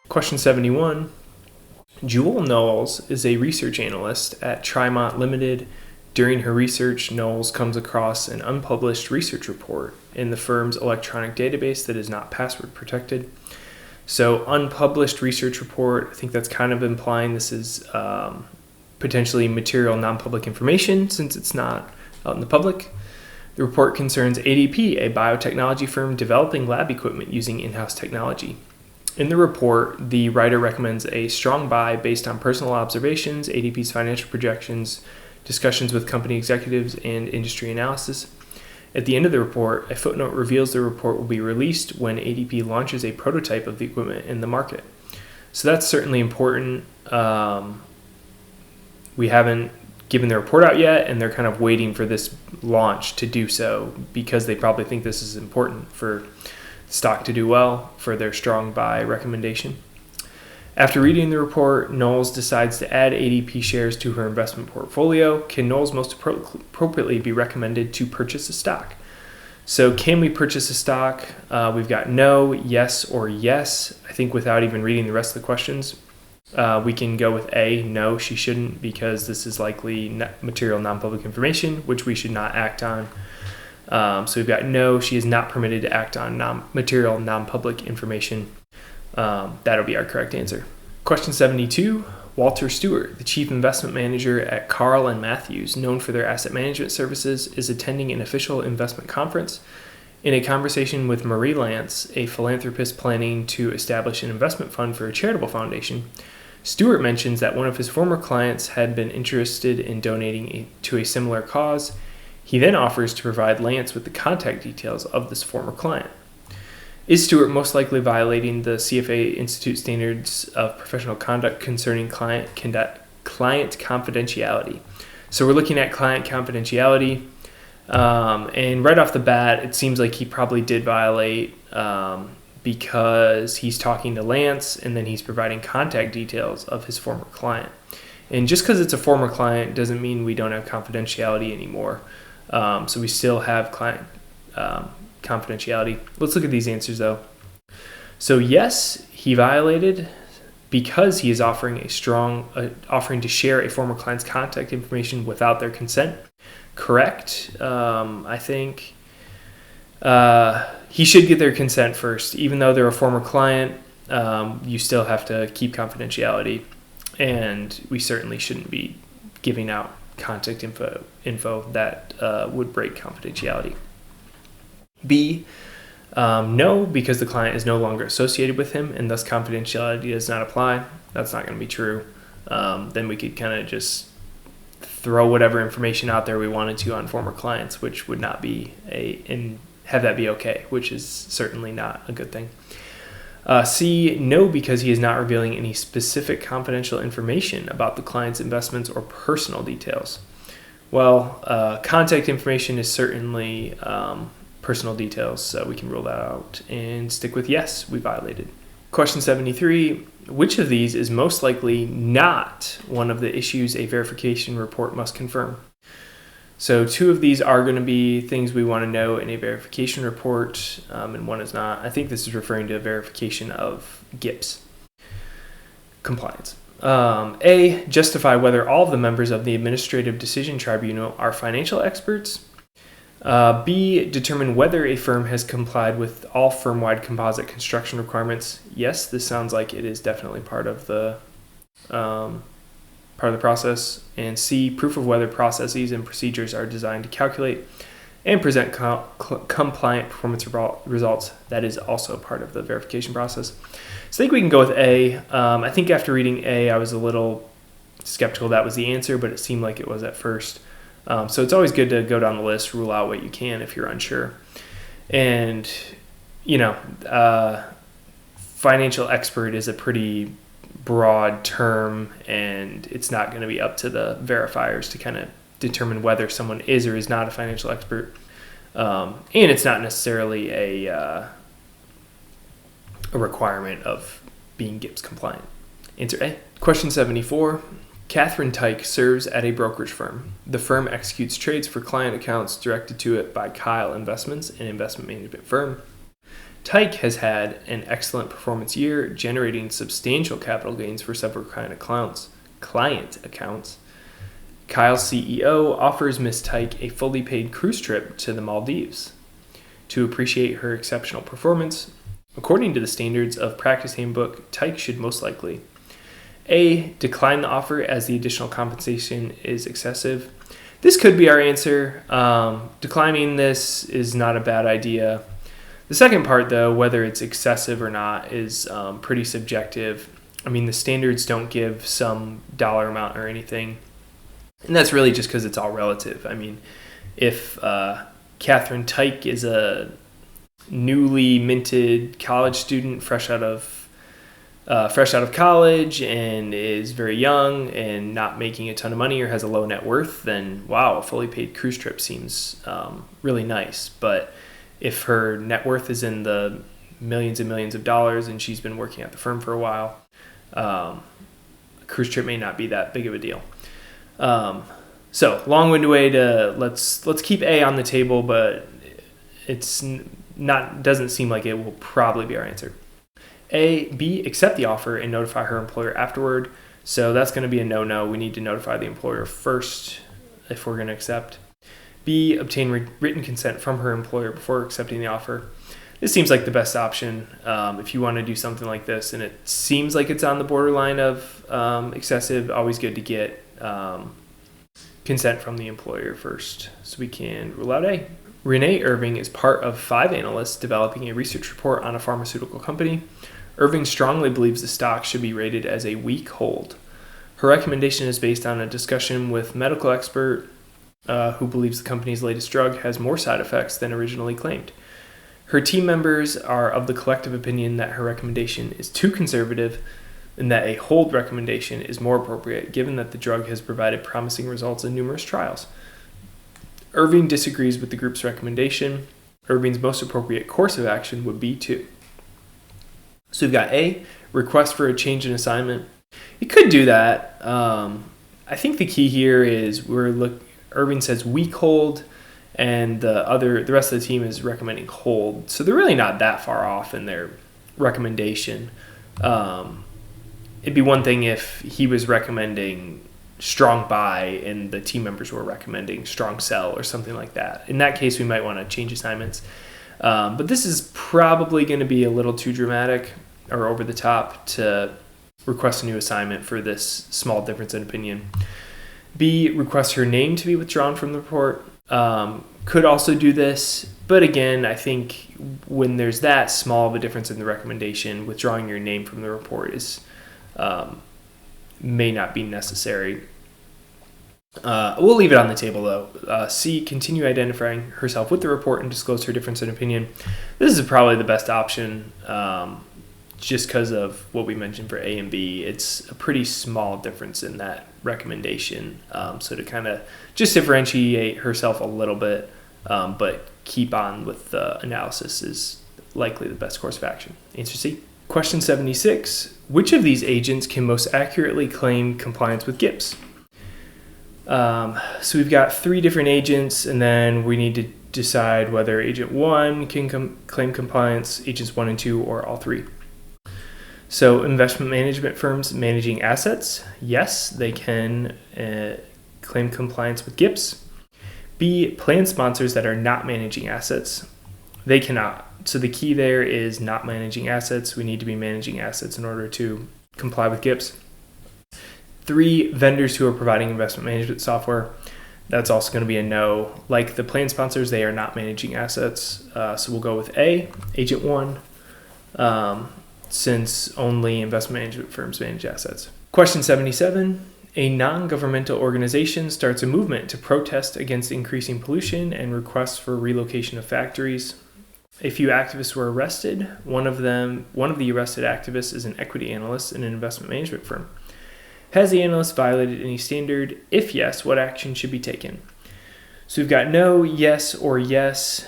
Question 71. Jewel Knowles is a research analyst at Trimont Limited. During her research, Knowles comes across an unpublished research report in the firm's electronic database that is not password protected. So unpublished research report, I think that's kind of implying this is potentially material non-public information since it's not out in the public. The report concerns ADP, a biotechnology firm developing lab equipment using in-house technology. In the report, the writer recommends a strong buy based on personal observations, ADP's financial projections, discussions with company executives, and industry analysis. At the end of the report, a footnote reveals the report will be released when ADP launches a prototype of the equipment in the market. So that's certainly important. We haven't given the report out yet, and they're kind of waiting for this launch to do so because they probably think this is important for the stock to do well, for their strong buy recommendation. After reading the report, Knowles decides to add ADP shares to her investment portfolio. Can Knowles most appropriately be recommended to purchase a stock? So can we purchase a stock? We've got no, yes, or yes. I think without even reading the rest of the questions, we can go with A, no, she shouldn't, because this is likely material non-public information, which we should not act on. So we've got no, she is not permitted to act on material non-public information. That'll be our correct answer. Question 72. Walter Stewart, the chief investment manager at Carl & Matthews, known for their asset management services, is attending an official investment conference. In a conversation with Marie Lance, a philanthropist planning to establish an investment fund for a charitable foundation, Stewart mentions that one of his former clients had been interested in donating to a similar cause. He then offers to provide Lance with the contact details of this former client. Is Stewart most likely violating the CFA Institute standards of professional conduct concerning client confidentiality? So we're looking at client confidentiality, and right off the bat, it seems like he probably did violate because he's talking to Lance and then he's providing contact details of his former client. And just because it's a former client doesn't mean we don't have confidentiality anymore. So we still have client confidentiality. Let's look at these answers though. So yes, he violated because he is offering to share a former client's contact information without their consent. Correct. I think he should get their consent first. Even though they're a former client, you still have to keep confidentiality, and we certainly shouldn't be giving out contact info that would break confidentiality. B, no, because the client is no longer associated with him and thus confidentiality does not apply. That's not going to be true. Then we could kind of just throw whatever information out there we wanted to on former clients, which would not be and have that be okay, which is certainly not a good thing. C, no, because he is not revealing any specific confidential information about the client's investments or personal details. Well, contact information is certainly personal details, so we can rule that out and stick with yes, we violated. Question 73, which of these is most likely not one of the issues a verification report must confirm? So two of these are going to be things we want to know in a verification report, and one is not. I think this is referring to verification of GIPS compliance. A, justify whether all of the members of the Administrative Decision Tribunal are financial experts. B, determine whether a firm has complied with all firm-wide composite construction requirements. Yes, this sounds like it is definitely part of the process. And C, proof of whether processes and procedures are designed to calculate and present compliant performance results. That is also part of the verification process. So I think we can go with A. I think after reading A, I was a little skeptical that was the answer, but it seemed like it was at first. So it's always good to go down the list, rule out what you can if you're unsure. And, financial expert is a pretty broad term, and it's not going to be up to the verifiers to kind of determine whether someone is or is not a financial expert. And it's not necessarily a requirement of being GIPS compliant. Answer A. Question 74. Catherine Tyke serves at a brokerage firm. The firm executes trades for client accounts directed to it by Kyle Investments, an investment management firm. Tyke has had an excellent performance year, generating substantial capital gains for several client accounts. Kyle's CEO offers Miss Tyke a fully paid cruise trip to the Maldives. To appreciate her exceptional performance, according to the standards of practice handbook, Tyke should most likely A. Decline the offer as the additional compensation is excessive. This could be our answer. Declining this is not a bad idea. The second part, though, whether it's excessive or not, is pretty subjective. I mean, the standards don't give some dollar amount or anything. And that's really just because it's all relative. I mean, if Catherine Tyke is a newly minted college student fresh out of college and is very young and not making a ton of money or has a low net worth, then wow, a fully paid cruise trip seems really nice. But if her net worth is in the millions and millions of dollars and she's been working at the firm for a while, a cruise trip may not be that big of a deal. So long-winded way to let's keep A on the table, but doesn't seem like it will probably be our answer. B, accept the offer and notify her employer afterward. So that's going to be a no-no. We need to notify the employer first if we're going to accept. B, obtain written consent from her employer before accepting the offer. This seems like the best option if you want to do something like this, and it seems like it's on the borderline of excessive. Always good to get consent from the employer first. So we can rule out A. Renee Irving is part of 5 analysts developing a research report on a pharmaceutical company. Irving strongly believes the stock should be rated as a weak hold. Her recommendation is based on a discussion with a medical expert who believes the company's latest drug has more side effects than originally claimed. Her team members are of the collective opinion that her recommendation is too conservative and that a hold recommendation is more appropriate given that the drug has provided promising results in numerous trials. Irving disagrees with the group's recommendation. Irving's most appropriate course of action would be to. So we've got A, request for a change in assignment. You could do that. I think the key here is Irving says weak hold, and the rest of the team is recommending hold. So they're really not that far off in their recommendation. It'd be one thing if he was recommending strong buy and the team members were recommending strong sell or something like that. In that case, we might want to change assignments. But this is probably going to be a little too dramatic or over the top to request a new assignment for this small difference in opinion. B, request her name to be withdrawn from the report. Could also do this, but again, I think when there's that small of a difference in the recommendation, withdrawing your name from the report is may not be necessary. We'll leave it on the table though. C, continue identifying herself with the report and disclose her difference in opinion. This is probably the best option just because of what we mentioned for A and B. It's a pretty small difference in that recommendation. So to kind of just differentiate herself a little bit, but keep on with the analysis is likely the best course of action. Answer C. Question 76. Which of these agents can most accurately claim compliance with GIPS? So we've got 3 different agents, and then we need to decide whether agent 1 can claim compliance, agents 1 and 2, or all 3. So investment management firms managing assets, yes, they can claim compliance with GIPS. B, plan sponsors that are not managing assets, they cannot. So the key there is not managing assets. We need to be managing assets in order to comply with GIPS. 3, vendors who are providing investment management software. That's also going to be a no. Like the plan sponsors, they are not managing assets. So we'll go with A, agent 1, since only investment management firms manage assets. Question 77. A non-governmental organization starts a movement to protest against increasing pollution and requests for relocation of factories. A few activists were arrested. One of the arrested activists is an equity analyst in an investment management firm. Has the analyst violated any standard? If yes, what action should be taken? So we've got no, yes, or yes.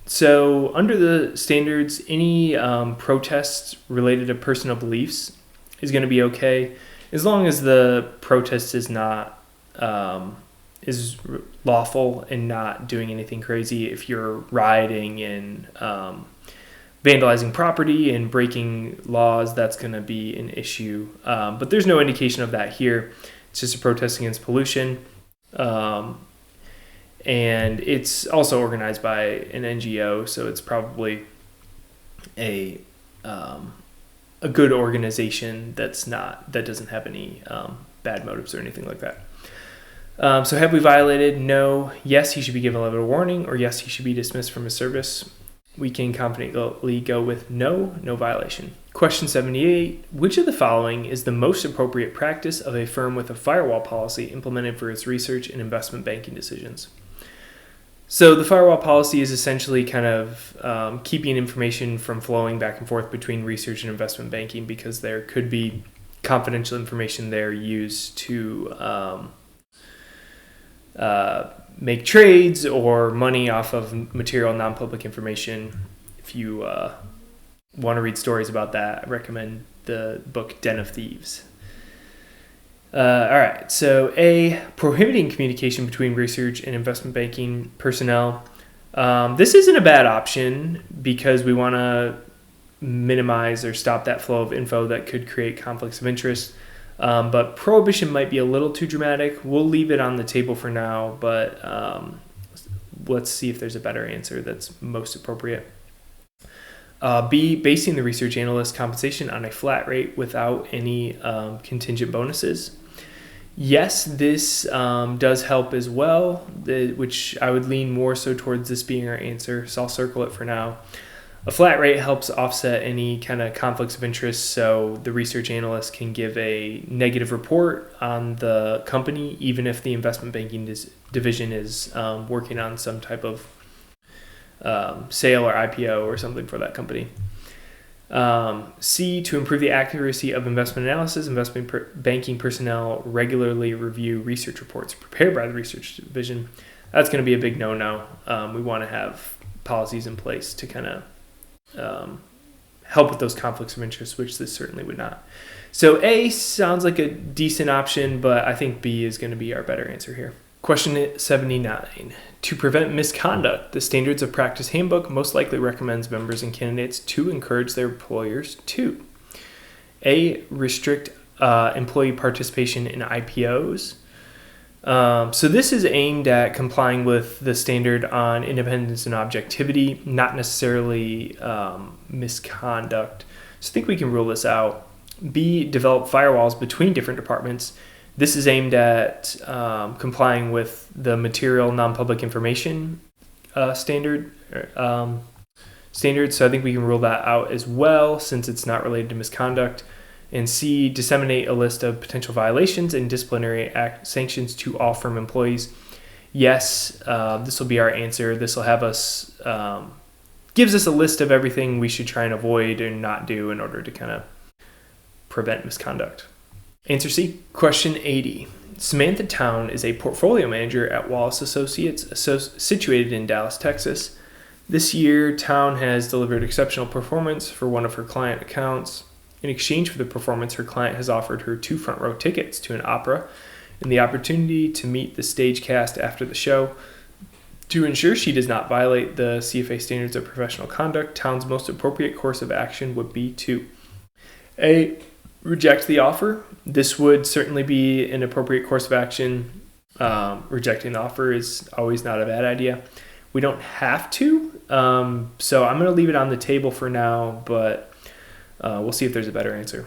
So under the standards, any protests related to personal beliefs is going to be okay, as long as the protest is not is lawful and not doing anything crazy. If you're rioting and vandalizing property and breaking laws, that's going to be an issue. But there's no indication of that here. It's just a protest against pollution. And it's also organized by an NGO, so it's probably a good organization that doesn't have any bad motives or anything like that. So have we violated? No. Yes, he should be given a letter of warning, or yes, he should be dismissed from his service. We can confidently go with no violation. Question 78, which of the following is the most appropriate practice of a firm with a firewall policy implemented for its research and investment banking decisions? So the firewall policy is essentially kind of keeping information from flowing back and forth between research and investment banking, because there could be confidential information there used to make trades or money off of material non-public information. If you want to read stories about that, I recommend the book Den of Thieves. All right, so A, prohibiting communication between research and investment banking personnel. This isn't a bad option because we want to minimize or stop that flow of info that could create conflicts of interest. But prohibition might be a little too dramatic. We'll leave it on the table for now, but let's see if there's a better answer that's most appropriate. B, basing the research analyst compensation on a flat rate without any contingent bonuses. Yes, this does help as well, which I would lean more so towards this being our answer, so I'll circle it for now. A flat rate helps offset any kind of conflicts of interest, so the research analyst can give a negative report on the company, even if the investment banking division is working on some type of sale or IPO or something for that company. C, to improve the accuracy of investment analysis, investment banking personnel regularly review research reports prepared by the research division. That's going to be a big no-no. We want to have policies in place to kind of help with those conflicts of interest, which this certainly would not. So A sounds like a decent option, but I think B is going to be our better answer here. Question 79. To prevent misconduct, the Standards of Practice Handbook most likely recommends members and candidates to encourage their employers to A, restrict employee participation in IPOs. So this is aimed at complying with the standard on independence and objectivity, not necessarily misconduct. So I think we can rule this out. B, develop firewalls between different departments. This is aimed at complying with the material non-public information standard. So I think we can rule that out as well, since it's not related to misconduct. And C, disseminate a list of potential violations and disciplinary sanctions to all firm employees. Yes, this will be our answer. This will have us, gives us a list of everything we should try and avoid and not do in order to kind of prevent misconduct. Answer C. Question 80. Samantha Town is a portfolio manager at Wallace Associates, situated in Dallas, Texas. This year, Town has delivered exceptional performance for one of her client accounts. In exchange for the performance, her client has offered her 2 front row tickets to an opera and the opportunity to meet the stage cast after the show. To ensure she does not violate the CFA Standards of Professional Conduct, Town's most appropriate course of action would be to A, reject the offer. This would certainly be an appropriate course of action. Rejecting the offer is always not a bad idea. We don't have to, so I'm going to leave it on the table for now, but we'll see if there's a better answer.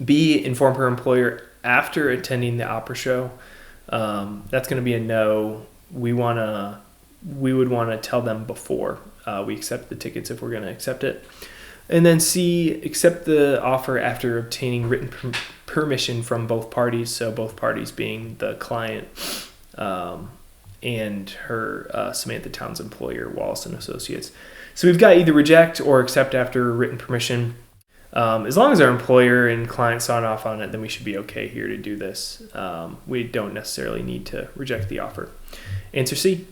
B, inform her employer after attending the opera show. That's going to be a no. We would want to tell them before we accept the tickets if we're going to accept it. And then C, accept the offer after obtaining written permission from both parties. So both parties being the client and her Samantha Town's employer, Wallace & Associates. So we've got either reject or accept after written permission. As long as our employer and client sign off on it, then we should be okay here to do this. We don't necessarily need to reject the offer. Answer C.